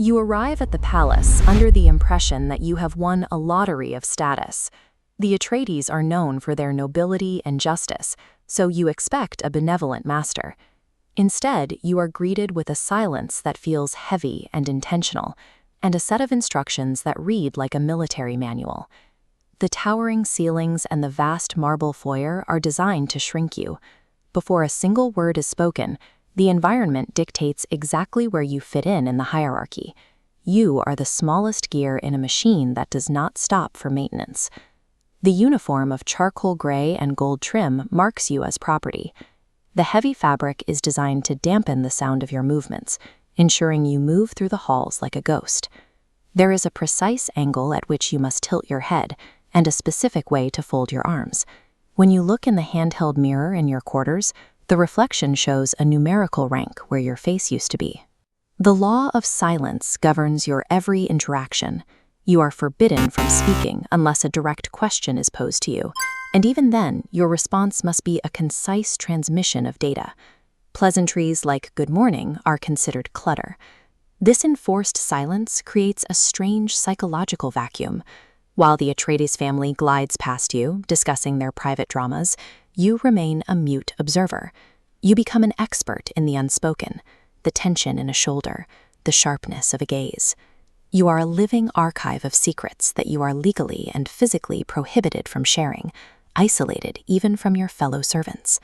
You arrive at the palace under the impression that you have won a lottery of status. The Atreides are known for their nobility and justice, so you expect a benevolent master. Instead, you are greeted with a silence that feels heavy and intentional, and a set of instructions that read like a military manual. The towering ceilings and the vast marble foyer are designed to shrink you. Before a single word is spoken, the environment dictates exactly where you fit in the hierarchy. You are the smallest gear in a machine that does not stop for maintenance. The uniform of charcoal gray and gold trim marks you as property. The heavy fabric is designed to dampen the sound of your movements, ensuring you move through the halls like a ghost. There is a precise angle at which you must tilt your head, and a specific way to fold your arms. When you look in the handheld mirror in your quarters, the reflection shows a numerical rank where your face used to be. The law of silence governs your every interaction. You are forbidden from speaking unless a direct question is posed to you, and even then, your response must be a concise transmission of data. Pleasantries like "good morning" are considered clutter. This enforced silence creates a strange psychological vacuum. While the Atreides family glides past you, discussing their private dramas, you remain a mute observer. You become an expert in the unspoken, the tension in a shoulder, the sharpness of a gaze. You are a living archive of secrets that you are legally and physically prohibited from sharing, isolated even from your fellow servants.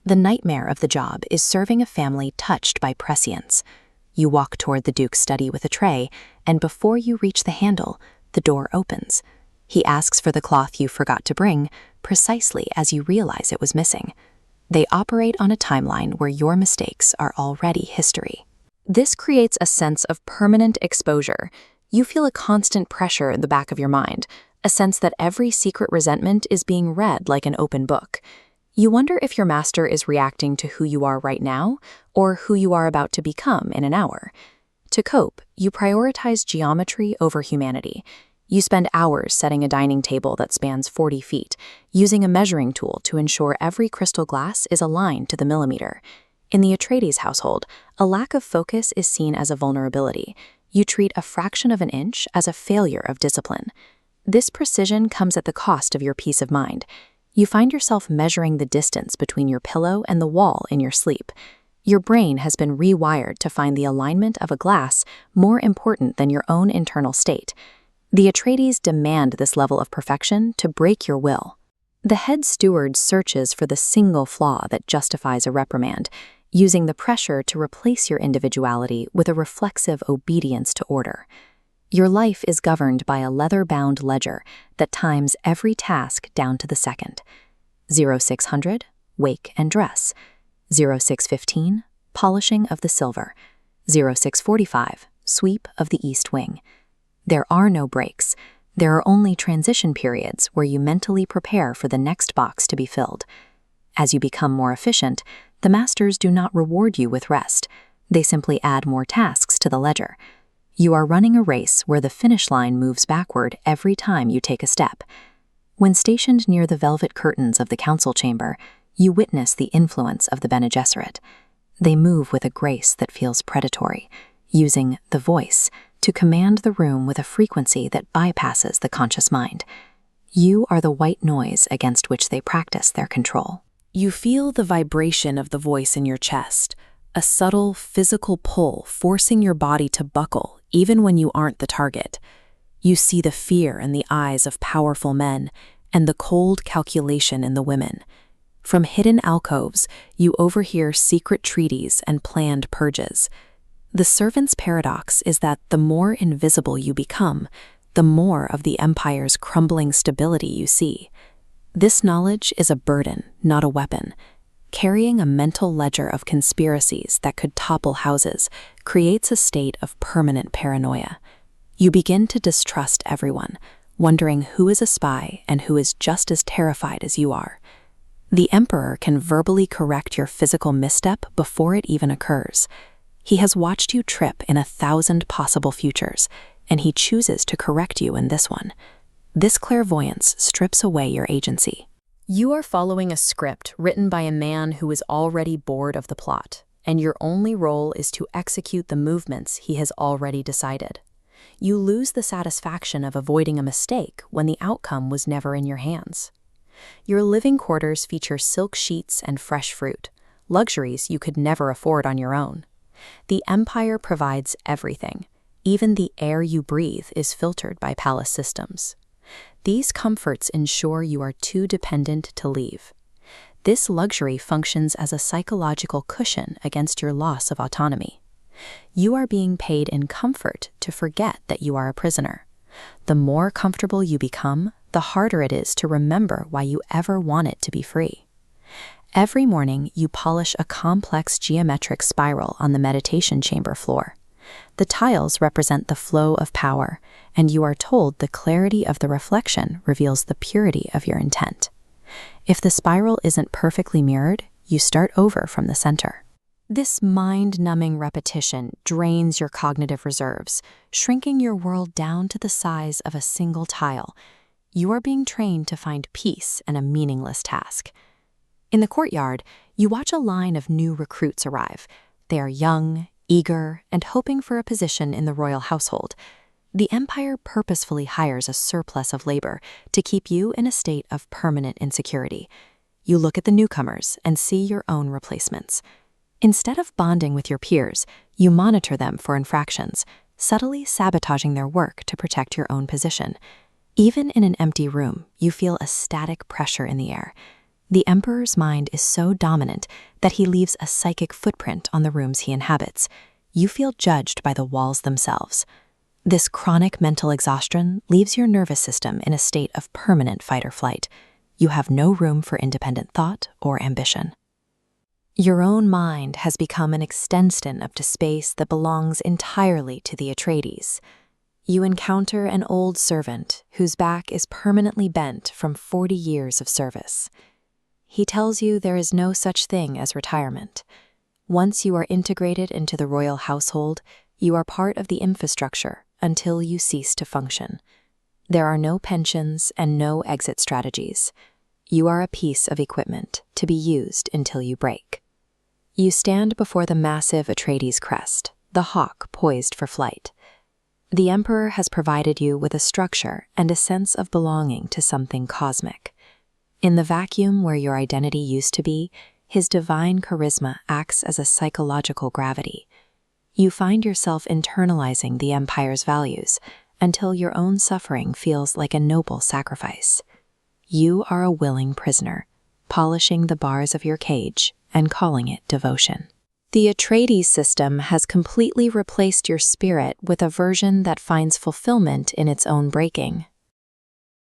The nightmare of the job is serving a family touched by prescience. You walk toward the Duke's study with a tray, and before you reach the handle, the door opens. He asks for the cloth you forgot to bring, precisely as you realize it was missing. They operate on a timeline where your mistakes are already history. This creates a sense of permanent exposure. You feel a constant pressure in the back of your mind, a sense that every secret resentment is being read like an open book. You wonder if your master is reacting to who you are right now, or who you are about to become in an hour. To cope, you prioritize geometry over humanity. You spend hours setting a dining table that spans 40 feet, using a measuring tool to ensure every crystal glass is aligned to the millimeter. In the Atreides household, a lack of focus is seen as a vulnerability. You treat a fraction of an inch as a failure of discipline. This precision comes at the cost of your peace of mind. You find yourself measuring the distance between your pillow and the wall in your sleep. Your brain has been rewired to find the alignment of a glass more important than your own internal state. The Atreides demand this level of perfection to break your will. The head steward searches for the single flaw that justifies a reprimand, using the pressure to replace your individuality with a reflexive obedience to order. Your life is governed by a leather-bound ledger that times every task down to the second. 0600, wake and dress. 0615, polishing of the silver. 0645, sweep of the east wing. There are no breaks. There are only transition periods where you mentally prepare for the next box to be filled. As you become more efficient, the masters do not reward you with rest. They simply add more tasks to the ledger. You are running a race where the finish line moves backward every time you take a step. When stationed near the velvet curtains of the council chamber, you witness the influence of the Bene Gesserit. They move with a grace that feels predatory, using the voice to command the room with a frequency that bypasses the conscious mind. You are the white noise against which they practice their control. You feel the vibration of the voice in your chest, a subtle physical pull forcing your body to buckle even when you aren't the target. You see the fear in the eyes of powerful men and the cold calculation in the women. From hidden alcoves, you overhear secret treaties and planned purges. The servant's paradox is that the more invisible you become, the more of the empire's crumbling stability you see. This knowledge is a burden, not a weapon. Carrying a mental ledger of conspiracies that could topple houses creates a state of permanent paranoia. You begin to distrust everyone, wondering who is a spy and who is just as terrified as you are. The Emperor can verbally correct your physical misstep before it even occurs. He has watched you trip in 1,000 possible futures, and he chooses to correct you in this one. This clairvoyance strips away your agency. You are following a script written by a man who is already bored of the plot, and your only role is to execute the movements he has already decided. You lose the satisfaction of avoiding a mistake when the outcome was never in your hands. Your living quarters feature silk sheets and fresh fruit, luxuries you could never afford on your own. The Empire provides everything. Even the air you breathe is filtered by palace systems. These comforts ensure you are too dependent to leave. This luxury functions as a psychological cushion against your loss of autonomy. You are being paid in comfort to forget that you are a prisoner. The more comfortable you become, the harder it is to remember why you ever wanted to be free. Every morning, you polish a complex geometric spiral on the meditation chamber floor. The tiles represent the flow of power, and you are told the clarity of the reflection reveals the purity of your intent. If the spiral isn't perfectly mirrored, you start over from the center. This mind-numbing repetition drains your cognitive reserves, shrinking your world down to the size of a single tile. You are being trained to find peace in a meaningless task. In the courtyard, you watch a line of new recruits arrive. They are young, eager, and hoping for a position in the royal household. The Empire purposefully hires a surplus of labor to keep you in a state of permanent insecurity. You look at the newcomers and see your own replacements. Instead of bonding with your peers, you monitor them for infractions, subtly sabotaging their work to protect your own position. Even in an empty room, you feel a static pressure in the air. The Emperor's mind is so dominant that he leaves a psychic footprint on the rooms he inhabits. You feel judged by the walls themselves. This chronic mental exhaustion leaves your nervous system in a state of permanent fight or flight. You have no room for independent thought or ambition. Your own mind has become an extension of the space that belongs entirely to the Atreides. You encounter an old servant whose back is permanently bent from 40 years of service. He tells you there is no such thing as retirement. Once you are integrated into the royal household, you are part of the infrastructure until you cease to function. There are no pensions and no exit strategies. You are a piece of equipment to be used until you break. You stand before the massive Atreides crest, the hawk poised for flight. The Emperor has provided you with a structure and a sense of belonging to something cosmic. In the vacuum where your identity used to be, his divine charisma acts as a psychological gravity. You find yourself internalizing the Empire's values until your own suffering feels like a noble sacrifice. You are a willing prisoner, polishing the bars of your cage and calling it devotion. The Atreides system has completely replaced your spirit with a version that finds fulfillment in its own breaking.